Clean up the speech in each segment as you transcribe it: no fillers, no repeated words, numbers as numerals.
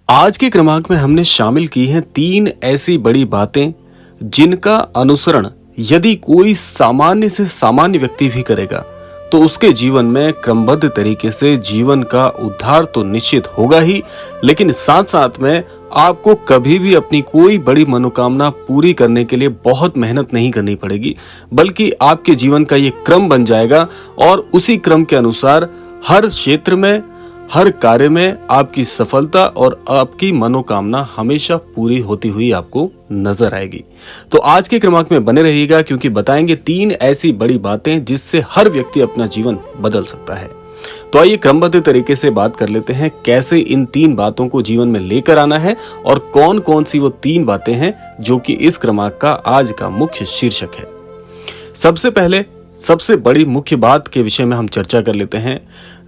आज के क्रमांक में हमने शामिल की हैं 3 ऐसी बड़ी बातें जिनका अनुसरण यदि कोई सामान्य से सामान्य व्यक्ति भी करेगा तो उसके जीवन में क्रमबद्ध तरीके से जीवन का उद्धार तो निश्चित होगा ही, लेकिन साथ साथ में आपको कभी भी अपनी कोई बड़ी मनोकामना पूरी करने के लिए बहुत मेहनत नहीं करनी पड़ेगी, बल्कि आपके जीवन का ये क्रम बन जाएगा और उसी क्रम के अनुसार हर क्षेत्र में, हर कार्य में आपकी सफलता और आपकी मनोकामना हमेशा पूरी होती हुई आपको नजर आएगी। तो आज के क्रमांक में बने रहिएगा, क्योंकि बताएंगे 3 ऐसी बड़ी बातें जिससे हर व्यक्ति अपना जीवन बदल सकता है। तो आइए क्रमबद्ध तरीके से बात कर लेते हैं कैसे इन 3 बातों को जीवन में लेकर आना है और कौन कौन सी वो 3 बातें हैं जो कि इस क्रमांक का आज का मुख्य शीर्षक है। सबसे पहले सबसे बड़ी मुख्य बात के विषय में हम चर्चा कर लेते हैं।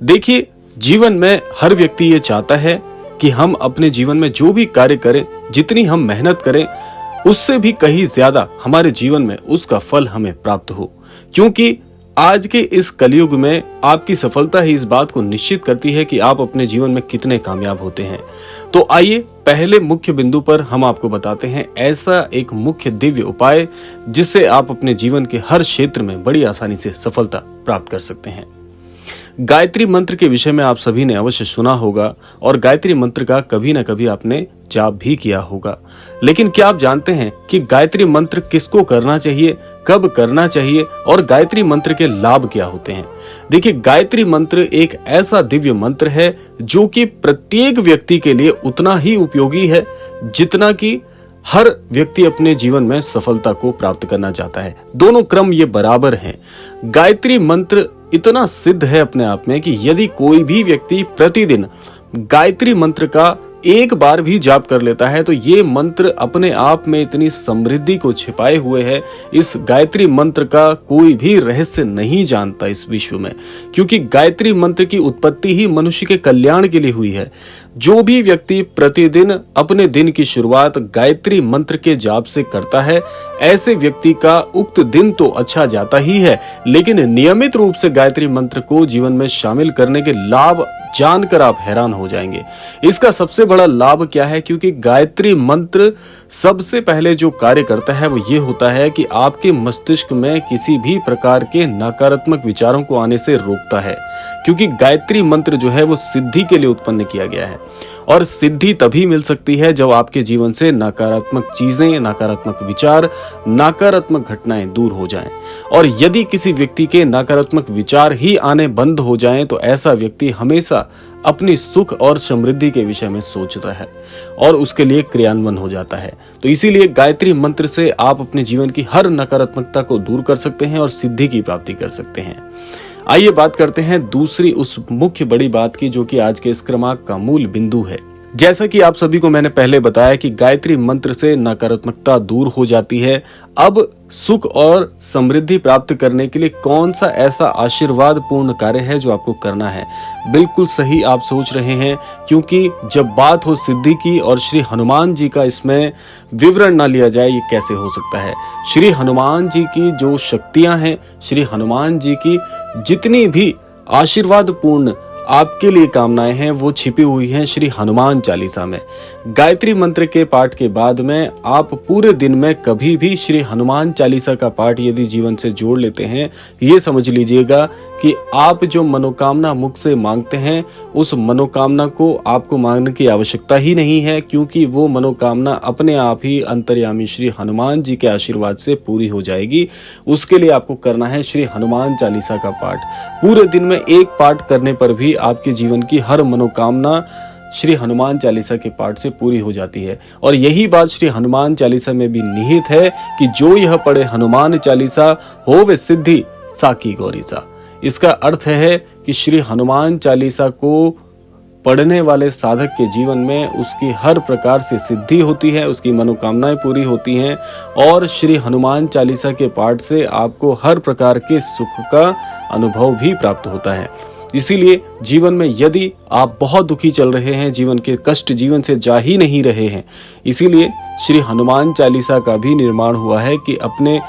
देखिए, जीवन में हर व्यक्ति ये चाहता है कि हम अपने जीवन में जो भी कार्य करें, जितनी हम मेहनत करें, उससे भी कहीं ज्यादा हमारे जीवन में उसका फल हमें प्राप्त हो, क्योंकि आज के इस कलयुग में आपकी सफलता ही इस बात को निश्चित करती है कि आप अपने जीवन में कितने कामयाब होते हैं। तो आइए पहले मुख्य बिंदु पर हम आपको बताते हैं ऐसा एक मुख्य दिव्य उपाय जिससे आप अपने जीवन के हर क्षेत्र में बड़ी आसानी से सफलता प्राप्त कर सकते हैं। गायत्री मंत्र के विषय में आप सभी ने अवश्य सुना होगा और गायत्री मंत्र का कभी न कभी आपने जाप भी किया होगा, लेकिन क्या आप जानते हैं कि गायत्री मंत्र किसको करना चाहिए, कब करना चाहिए और गायत्री मंत्र के लाभ क्या होते हैं? देखिए, गायत्री मंत्र एक ऐसा दिव्य मंत्र है जो कि प्रत्येक व्यक्ति के लिए उतना ही उपयोगी है जितना कि हर व्यक्ति अपने जीवन में सफलता को प्राप्त करना चाहता है। दोनों क्रम ये बराबर हैं। गायत्री मंत्र इतना सिद्ध है अपने आप में कि यदि कोई भी व्यक्ति प्रतिदिन गायत्री मंत्र का एक बार भी जाप कर लेता है तो ये मंत्र अपने आप में इतनी समृद्धि को छिपाए हुए है। इस गायत्री मंत्र का कोई भी रहस्य नहीं जानता इस विश्व में, क्योंकि गायत्री मंत्र की उत्पत्ति ही मनुष्य के कल्याण के लिए हुई है। जो भी व्यक्ति प्रतिदिन अपने दिन की शुरुआत गायत्री मंत्र के जाप से करता है, ऐसे व्यक्ति का उक्त दिन तो अच्छा जाता ही है, लेकिन नियमित रूप से गायत्री मंत्र को जीवन में शामिल करने के लाभ जानकर आप हैरान हो जाएंगे। इसका सबसे बड़ा लाभ क्या है? क्योंकि गायत्री मंत्र सबसे पहले जो कार्य करता है वो ये होता है कि आपके मस्तिष्क में किसी भी प्रकार के नकारात्मक विचारों को आने से रोकता है, क्योंकि गायत्री मंत्र जो है वो सिद्धि के लिए उत्पन्न किया गया है और सिद्धि तभी मिल सकती है जब आपके जीवन से नकारात्मक चीजें, नकारात्मक विचार, नकारात्मक घटनाएं दूर हो जाएं। और यदि किसी व्यक्ति के नकारात्मक विचार ही आने बंद हो जाएं तो ऐसा व्यक्ति हमेशा अपनी सुख और समृद्धि के विषय में सोचता है और उसके लिए क्रियान्वयन हो जाता है। तो इसीलिए गायत्री मंत्र से आप अपने जीवन की हर नकारात्मकता को दूर कर सकते हैं और सिद्धि की प्राप्ति कर सकते हैं। आइए बात करते हैं दूसरी उस मुख्य बड़ी बात की जो कि आज के इस क्रमांक का मूल बिंदु है। जैसा कि आप सभी को मैंने पहले बताया कि गायत्री मंत्र से नकारात्मकता दूर हो जाती है। अब सुख और समृद्धि प्राप्त करने के लिए कौन सा ऐसा आशीर्वाद पूर्ण कार्य है जो आपको करना है? बिल्कुल सही आप सोच रहे हैं, क्योंकि जब बात हो सिद्धि की और श्री हनुमान जी का इसमें विवरण ना लिया जाए ये कैसे हो सकता है। श्री हनुमान जी की जो शक्तियां हैं, श्री हनुमान जी की जितनी भी आशीर्वाद पूर्ण आपके लिए कामनाएं हैं वो छिपी हुई हैं श्री हनुमान चालीसा में। गायत्री मंत्र के पाठ के बाद में आप पूरे दिन में कभी भी श्री हनुमान चालीसा का पाठ यदि जीवन से जोड़ लेते हैं, ये समझ लीजिएगा कि आप जो मनोकामना मुख से मांगते हैं उस मनोकामना को आपको मांगने की आवश्यकता ही नहीं है, क्योंकि वो मनोकामना अपने आप ही अंतर्यामी श्री हनुमान जी के आशीर्वाद से पूरी हो जाएगी। उसके लिए आपको करना है श्री हनुमान चालीसा का पाठ। पूरे दिन में एक पाठ करने पर भी आपके जीवन की हर मनोकामना श्री हनुमान चालीसा के पाठ से पूरी हो जाती है। और यही बात श्री हनुमान चालीसा में भी निहित है कि जो यह पढ़े हनुमान चालीसा होवे सिद्धि साकी गौरीसा। इसका अर्थ है कि श्री हनुमान चालीसा को पढ़ने वाले साधक के जीवन में उसकी हर प्रकार से सिद्धि होती है, उसकी मनोकामनाएं पूरी होती हैं और श्री हनुमान चालीसा के पाठ से आपको हर प्रकार के सुख का अनुभव भी प्राप्त होता है। इसीलिए जीवन में यदि आप बहुत दुखी चल रहे हैं, जीवन के कष्ट जीवन से जा ही नहीं रहे हैं, इसीलिए श्री हनुमान चालीसा का भी निर्माण हुआ है कि अपने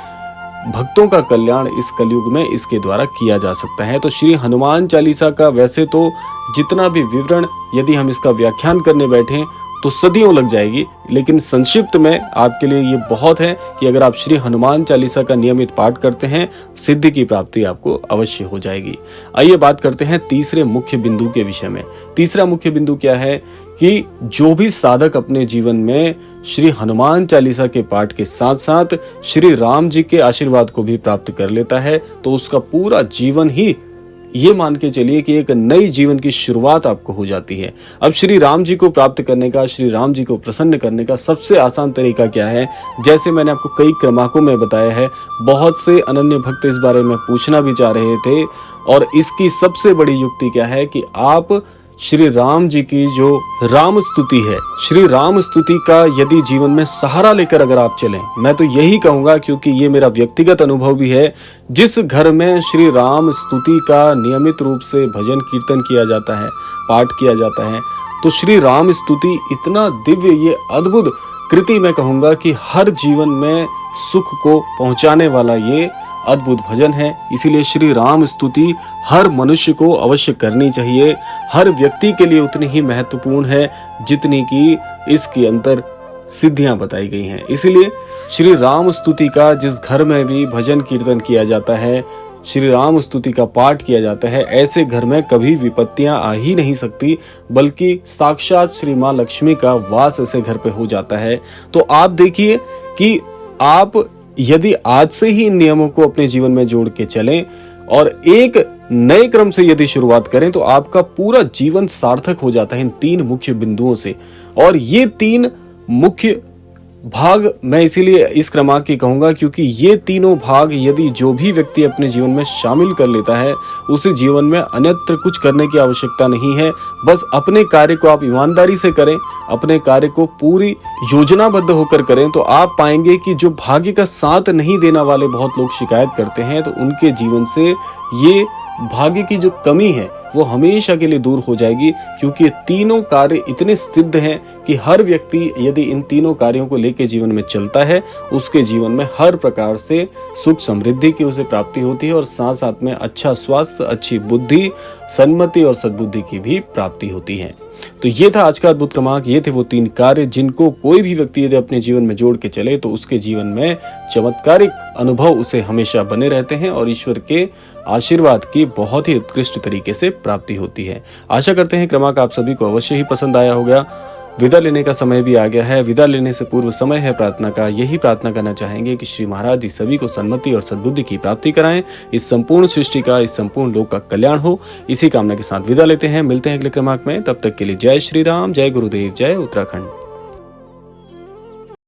भक्तों का कल्याण इस कलयुग में इसके द्वारा किया जा सकता है। तो श्री हनुमान चालीसा का वैसे तो जितना भी विवरण यदि हम इसका व्याख्यान करने बैठें तो सदियों लग जाएगी। लेकिन संक्षिप्त में आपके लिए ये बहुत है कि अगर आप श्री हनुमान चालीसा का नियमित पाठ करते हैं, सिद्धि की प्राप्ति आपको अवश्य हो जाएगी। आइए बात करते हैं तीसरे मुख्य बिंदु के विषय में। तीसरा मुख्य बिंदु क्या है कि जो भी साधक अपने जीवन में श्री हनुमान चालीसा के पाठ के साथ साथ श्री राम जी के आशीर्वाद को भी प्राप्त कर लेता है, तो उसका पूरा जीवन ही, ये मान के चलिए कि एक नई जीवन की शुरुआत आपको हो जाती है। अब श्री राम जी को प्राप्त करने का, श्री राम जी को प्रसन्न करने का सबसे आसान तरीका क्या है? जैसे मैंने आपको कई क्रमाकों में बताया है, बहुत से अनन्य भक्त इस बारे में पूछना भी चाह रहे थे, और इसकी सबसे बड़ी युक्ति क्या है कि आप श्री राम जी की जो राम स्तुति है, श्री राम स्तुति का यदि जीवन में सहारा लेकर अगर आप चलें, मैं तो यही कहूंगा, क्योंकि ये मेरा व्यक्तिगत अनुभव भी है, जिस घर में श्री राम स्तुति का नियमित रूप से भजन कीर्तन किया जाता है, पाठ किया जाता है, तो श्री राम स्तुति इतना दिव्य, ये अद्भुत कृति मैं कहूंगा कि हर जीवन में सुख को पहुंचाने वाला ये अद्भुत भजन है। इसीलिए श्री राम स्तुति हर मनुष्य को अवश्य करनी चाहिए। हर व्यक्ति के लिए उतनी ही महत्वपूर्ण है जितनी कि इसके अंदर सिद्धियां बताई गई हैं। इसीलिए श्री राम स्तुति का जिस घर में भी भजन कीर्तन किया जाता है, श्री राम स्तुति का पाठ किया जाता है, ऐसे घर में कभी विपत्तियां आ ही नहीं सकती, बल्कि साक्षात श्री मां लक्ष्मी का वास ऐसे घर पे हो जाता है। तो आप देखिए कि आप यदि आज से ही इन नियमों को अपने जीवन में जोड़ के चलें और एक नए क्रम से यदि शुरुआत करें, तो आपका पूरा जीवन सार्थक हो जाता है इन तीन मुख्य बिंदुओं से। और ये तीन मुख्य भाग मैं इसीलिए इस क्रमांक की कहूंगा, क्योंकि ये तीनों भाग यदि जो भी व्यक्ति अपने जीवन में शामिल कर लेता है, उसे जीवन में अन्यत्र कुछ करने की आवश्यकता नहीं है। बस अपने कार्य को आप ईमानदारी से करें, अपने कार्य को पूरी योजनाबद्ध होकर करें, तो आप पाएंगे कि जो भाग्य का साथ नहीं देने वाले बहुत लोग शिकायत करते हैं, तो उनके जीवन से ये भाग्य की जो कमी है वो हमेशा के लिए दूर हो जाएगी। क्योंकि ये तीनों कार्य इतने सिद्ध हैं कि हर व्यक्ति यदि इन तीनों कार्यों को लेकर जीवन में चलता है, उसके जीवन में हर प्रकार से सुख समृद्धि की उसे प्राप्ति होती है, और साथ साथ में अच्छा स्वास्थ्य, अच्छी बुद्धि, सन्मति और सद्बुद्धि की भी प्राप्ति होती है। तो ये था आज का अद्भुत क्रमांक। ये थे वो तीन कार्य जिनको कोई भी व्यक्ति यदि अपने जीवन में जोड़ के चले, तो उसके जीवन में चमत्कारिक अनुभव उसे हमेशा बने रहते हैं और ईश्वर के आशीर्वाद की बहुत ही उत्कृष्ट तरीके से प्राप्ति होती है। आशा करते हैं क्रमांक आप सभी को अवश्य ही पसंद आया होगा। विदा लेने का समय भी आ गया है। विदा लेने से पूर्व समय है प्रार्थना का। यही प्रार्थना करना चाहेंगे कि श्री महाराज जी सभी को सन्मति और सद्बुद्धि की प्राप्ति कराएं, इस संपूर्ण सृष्टि का, इस संपूर्ण लोक का कल्याण हो। इसी कामना के साथ विदा लेते हैं। मिलते हैं अगले क्रमांक में। तब तक के लिए जय श्री राम, जय गुरुदेव, जय उत्तराखंड।